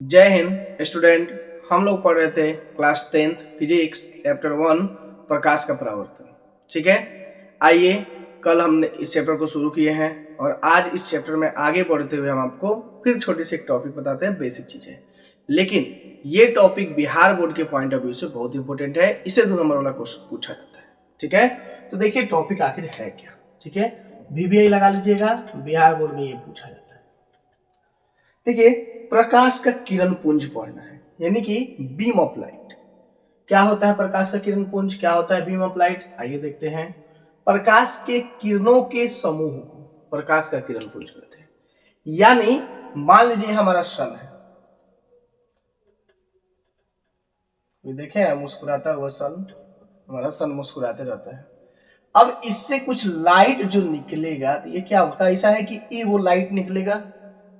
जय हिंद स्टूडेंट। हम लोग पढ़ रहे थे क्लास 10th फिजिक्स चैप्टर 1 प्रकाश का परावर्तन। ठीक है, आइए कल हमने इस चैप्टर को शुरू किए हैं और आज इस चैप्टर में आगे बढ़ते हुए हम आपको फिर छोटी सी एक टॉपिक बताते हैं, बेसिक चीजें। लेकिन ये टॉपिक बिहार बोर्ड के पॉइंट ऑफ व्यू से बहुत इंपॉर्टेंट है, इसे 2 नंबर वाला क्वेश्चन पूछा जाता है। ठीक है, तो देखिए टॉपिक आखिर है क्या। ठीक है, VBI लगा लीजिएगा, बिहार बोर्ड में ये पूछा जाता है। देखिए, प्रकाश का किरण पुंज पढ़ना है, यानी कि बीम ऑफ लाइट। क्या होता है प्रकाश का किरण पुंज, क्या होता है बीम ऑफ लाइट, आइए देखते हैं। प्रकाश के किरणों के समूह को प्रकाश का किरण पुंज कहते हैं। यानी मान लीजिए हमारा सन है, ये देखें मुस्कुराता हुआ सन, हमारा सन मुस्कुराते रहता है। अब इससे कुछ लाइट जो निकलेगा तो ये क्या होगा, ऐसा है कि ये वो लाइट निकलेगा,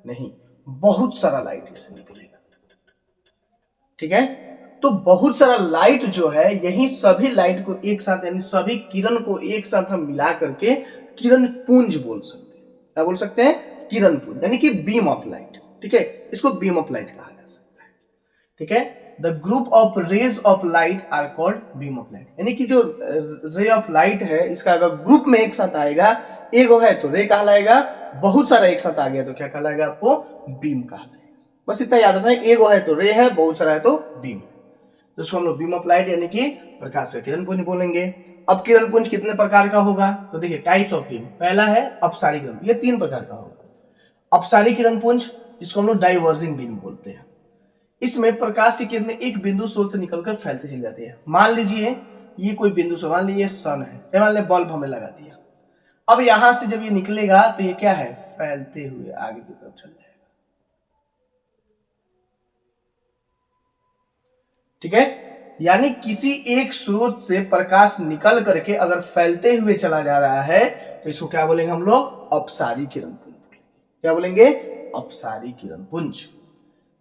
नहीं, बहुत सारा लाइट इससे निकलेगा। ठीक है, तो बहुत सारा लाइट जो है, यही सभी लाइट को एक साथ, यानी सभी किरण को एक साथ हम मिला करके किरण पुंज बोल सकते हैं। क्या बोल सकते हैं? किरण पुंज, यानी कि बीम ऑफ लाइट। ठीक है, इसको बीम ऑफ लाइट कहा जा सकता है। ठीक है, the group of rays of light are called beam of light, यानी कि जो रे ऑफ लाइट है, इसका अगर ग्रुप में एक साथ आएगा, एक है तो रे कहलाएगा, बहुत सारा एक साथ आ गया तो क्या कहलाएगा, आपको बीम कहलाएगा। बस इतना याद रखना है, एक है तो रे है, बहुत सारा है तो बीम। जिसको हम लोग बीम ऑफ लाइट यानी कि प्रकाश का किरण पुंज बोलेंगे। अब किरण पुंज कितने प्रकार का होगा, तो देखिए टाइप्स ऑफ बीम। पहला है अपसारी किरण, ये 3 प्रकार का होगा। अपसारी किरण पुंज, जिसको हम लोग डाइवर्जिंग बीम बोलते हैं। इसमें प्रकाश की किरणें एक बिंदु स्रोत से निकलकर फैलती चली जाती है। मान लीजिए ये कोई बिंदु स्रोत, मान लीजिए सन है, मान लीजिए बल्ब हमने लगा दिया। अब यहां से जब ये निकलेगा तो ये क्या है, फैलते हुए आगे की तरफ चल जाएगा। ठीक है, यानी किसी एक स्रोत से प्रकाश निकल करके अगर फैलते हुए चला जा रहा है तो इसको क्या बोलेंगे हम लोग, अपसारी किरण पुंज। क्या बोलेंगे, अपसारी किरण पुंज।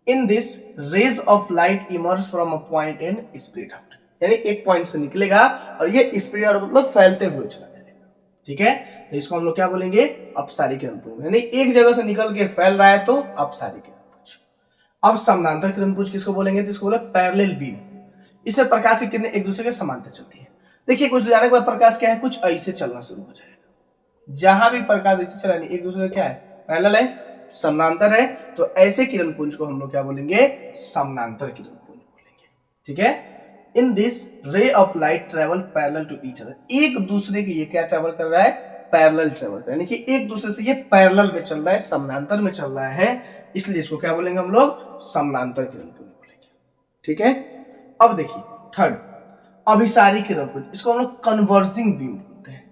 In this rays of light emerge from a point and spread out, यानी एक पॉइंट से निकलेगा और ये स्प्रेड आउट मतलब फैलते हुए चला जाएगा। ठीक है, तो इसको हम लोग क्या बोलेंगे, अपसारी किरण पुंज, यानी एक जगह से निकल के फैल रहा है तो अपसारी किरण पुंज। अब समानांतर किरण पुंज किसको बोलेंगे, तो इसको बोले पैरेलल बीम। इससे प्रकाश की किरणें एक दूसरे के समांतर चलती है। देखिए कुछ जाने के बाद प्रकाश क्या है, कुछ ऐसे चलना शुरू हो जाएगा। जहां भी प्रकाश ऐसे चला, एक दूसरे क्या है, पैरेलल है, समानांतर है, तो ऐसे किरण पुंज को हम लोग क्या बोलेंगे, समानांतर किरण पुंज बोलेंगे। ठीक है, in this ray of light travel parallel to each other, एक दूसरे के ये क्या ट्रेवल कर रहा है, पैरेलल ट्रेवल, यानी कि एक दूसरे से ये पैरेलल में चल रहा है, समानांतर में चल रहा है, इसलिए इसको क्या बोलेंगे हम लोग, समानांतर किरण पुंज बोलेंगे। ठीक है, अब देखिए थर्ड, अभिसारी किरण पुंज, इसको हम लोग कन्वर्जिंग बीम बोलते हैं।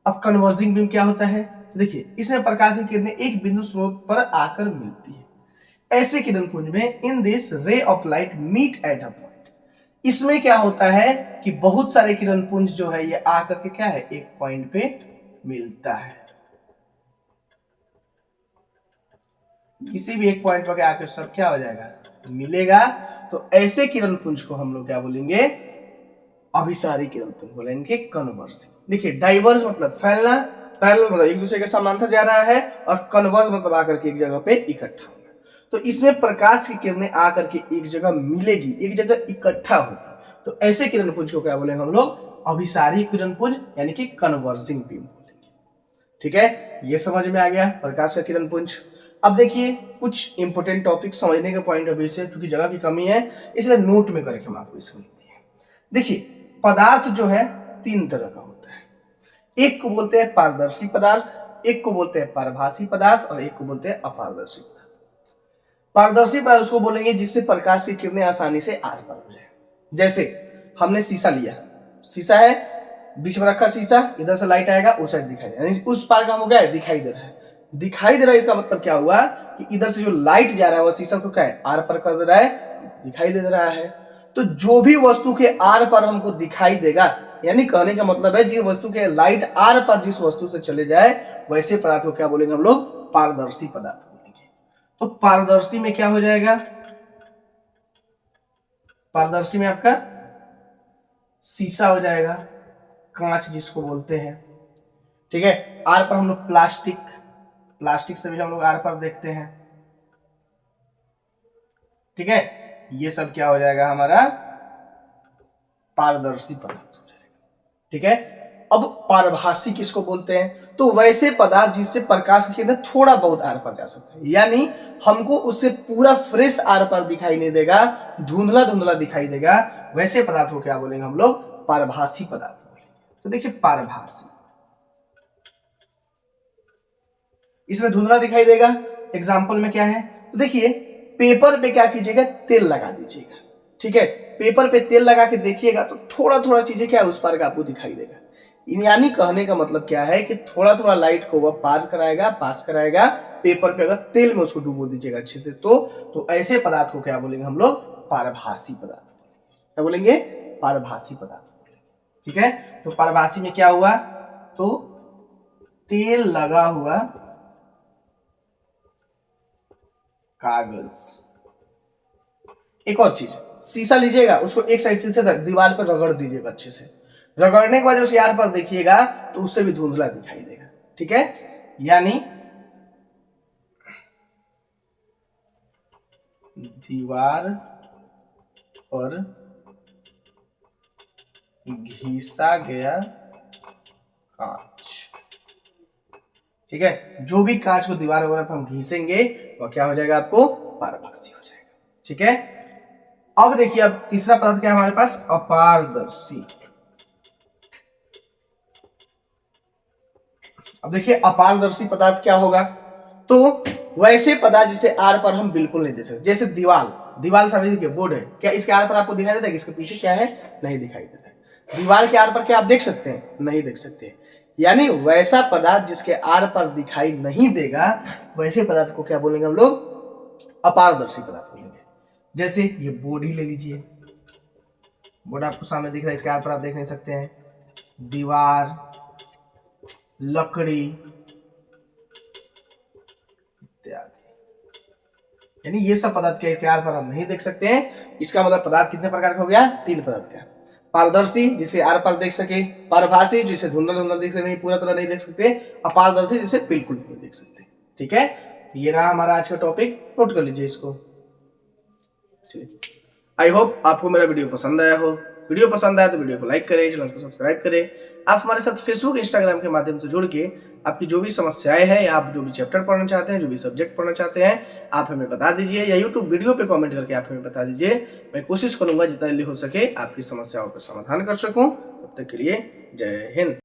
अब कन्वर्जिंग बीम क्या होता है, तो देखिए इसमें प्रकाश की किरणें एक बिंदु स्रोत पर आकर मिलती है। ऐसे किरण पुंज में in this ray of light meet at a point, इसमें क्या होता है कि बहुत सारे किरण पुंज जो है ये आकर के क्या है, एक पॉइंट पे मिलता है। किसी भी एक पॉइंट पर आकर सब क्या हो जाएगा, मिलेगा। तो ऐसे किरण पुंज को हम लोग क्या बोलेंगे, अभिसारी किरण पुंज बोलेंगे, कन्वर्जिंग। देखिए डाइवर्ज मतलब फैलना, पैरेलल मतलब एक दूसरे के समांतर जा रहा है, और कन्वर्ज मतलब आकर के एक जगह पे इकट्ठा होना। तो इसमें प्रकाश की किरणें आकर के एक जगह मिलेगी, एक जगह इकट्ठा होगी, तो ऐसे किरण पुंज को क्या बोलेंगे हम लोग, अभिसारी किरण पुंज, यानी कि कन्वर्जिंग बीम बोलेंगे। ठीक है, ये समझ में आ गया प्रकाश का किरण पुंज। अब देखिए कुछ इंपोर्टेंट टॉपिक समझने के पॉइंट ऑफ व्यू से, क्योंकि जगह की कमी है इसलिए नोट में करके हम आपको समझते हैं। देखिए पदार्थ जो है 3 तरह का होता है, एक को बोलते हैं पारदर्शी पदार्थ, एक को बोलते हैं पारभासी पदार्थ, और एक को बोलते हैं अपारदर्शी पदार्थ। पारदर्शी पदार्थ उसको बोलेंगे जिससे प्रकाश की किरणें आसानी से आर पार हो जाए। जैसे हमने शीशा लिया, शीशा है, बीच में रखा शीशा, इधर से लाइट आएगा उस साइड दिखाई दे, यानी उस पार काम हो गया, दिखाई दे रहा है। दिखाई दे रहा है इसका मतलब क्या हुआ कि इधर से जो लाइट जा रहा है वो शीशा को क्या है, आर पार कर दे रहा है, दिखाई दे रहा है। तो जो भी वस्तु के आर पार हमको दिखाई देगा, यानी कहने का मतलब है जिस वस्तु के लाइट आर पार जिस वस्तु से चले जाए, वैसे पदार्थ को क्या बोलेंगे हम लोग, पारदर्शी पदार्थ बोलेंगे। तो पारदर्शी में क्या हो जाएगा, पारदर्शी में आपका शीशा हो जाएगा, कांच जिसको बोलते हैं। ठीक है, आर पर हम लोग प्लास्टिक, प्लास्टिक से भी हम लोग आर पर देखते हैं। ठीक है, ये सब क्या हो जाएगा हमारा पारदर्शी पदार्थ हो जाएगा। ठीक है, अब पारभासी किसको बोलते हैं? तो वैसे पदार्थ जिससे प्रकाश की किरण थोड़ा बहुत आर पार जा सकता है, यानी हमको उससे पूरा फ्रेश आर पार दिखाई नहीं देगा, धुंधला धुंधला दिखाई देगा, वैसे पदार्थ को क्या बोलेंगे हम लोग? पारभासी पदार्थ बोलेंगे। तो देखिए पारभासी, इसमें धुंधला दिखाई देगा। एग्जाम्पल में क्या है? तो देखिए पेपर पे क्या कीजिएगा? तेल लगा दीजिएगा। ठीक है, पेपर पे तेल लगा के देखिएगा तो थोड़ा थोड़ा चीजें क्या है उस पार का आपको दिखाई देगा। यानी कहने का मतलब क्या है कि थोड़ा थोड़ा लाइट को वह पास कराएगा पेपर पे। अगर तेल में उसको डुबो दीजिएगा अच्छे से तो ऐसे पदार्थ को क्या बोलेंगे हम लोग? पारभासी पदार्थ बोलेंगे। क्या बोलेंगे? पारभासी पदार्थ बोलेंगे। ठीक है, तो पारभासी में क्या हुआ? तो तेल लगा हुआ कागज। एक और चीज, शीशा लीजिएगा, उसको एक साइड से दीवार पर रगड़ दीजिएगा अच्छे से। रगड़ने के बाद उस यार पर देखिएगा तो उससे भी धुंधला दिखाई देगा। ठीक है, यानी दीवार पर घिसा गया कांच। ठीक है, जो भी कांच को दीवार वगैरह पर हम घिसेंगे वो क्या हो जाएगा? आपको पारभासी हो जाएगा। ठीक है, अब देखिए अब तीसरा पदार्थ क्या है हमारे पास? अपारदर्शी। अब देखिए अपारदर्शी पदार्थ क्या होगा? तो वैसे पदार्थ जिसे आर पर हम बिल्कुल नहीं देख सकते, जैसे दीवार समझ लीजिए बोर्ड है, क्या इसके आर पर आपको दिखाई देता है कि इसके पीछे क्या है? नहीं दिखाई देता है। दीवार के आर पर क्या आप देख सकते हैं? नहीं देख सकते। यानी वैसा पदार्थ जिसके आर पर दिखाई नहीं देगा, वैसे पदार्थ को क्या बोलेंगे हम लोग? अपारदर्शी पदार्थ बोलेंगे। जैसे ये बोर्ड ही ले लीजिए, बोर्ड आपको सामने दिख रहा है, इसके आर पर आप देख नहीं सकते हैं। दीवार, लकड़ी इत्यादि, यानी ये सब पदार्थ क्या इसके आर पर हम नहीं देख सकते हैं। इसका मतलब पदार्थ कितने प्रकार का हो गया? 3 पदार्थ का। पारदर्शी जिसे आर पार देख सके, पारभासी जिसे धुंधला धुंधला देख सकते, पूरा तरह नहीं देख सकते, अपारदर्शी जिसे बिल्कुल नहीं देख सकते। ठीक है, ये रहा हमारा आज का टॉपिक, नोट कर लीजिए इसको। आई होप आपको मेरा वीडियो पसंद आया हो। वीडियो पसंद आया तो वीडियो को लाइक करें, चैनल को सब्सक्राइब करें। आप हमारे साथ फेसबुक इंस्टाग्राम के माध्यम से जुड़ के आपकी जो भी समस्याएं हैं या आप जो भी चैप्टर पढ़ना चाहते हैं, जो भी सब्जेक्ट पढ़ना चाहते हैं, आप हमें बता दीजिए, या यूट्यूब वीडियो पे कमेंट करके आप हमें बता दीजिए। मैं कोशिश करूंगा जितना जल्दी हो सके आपकी समस्याओं का समाधान कर सकूं। तब तक के लिए जय हिंद।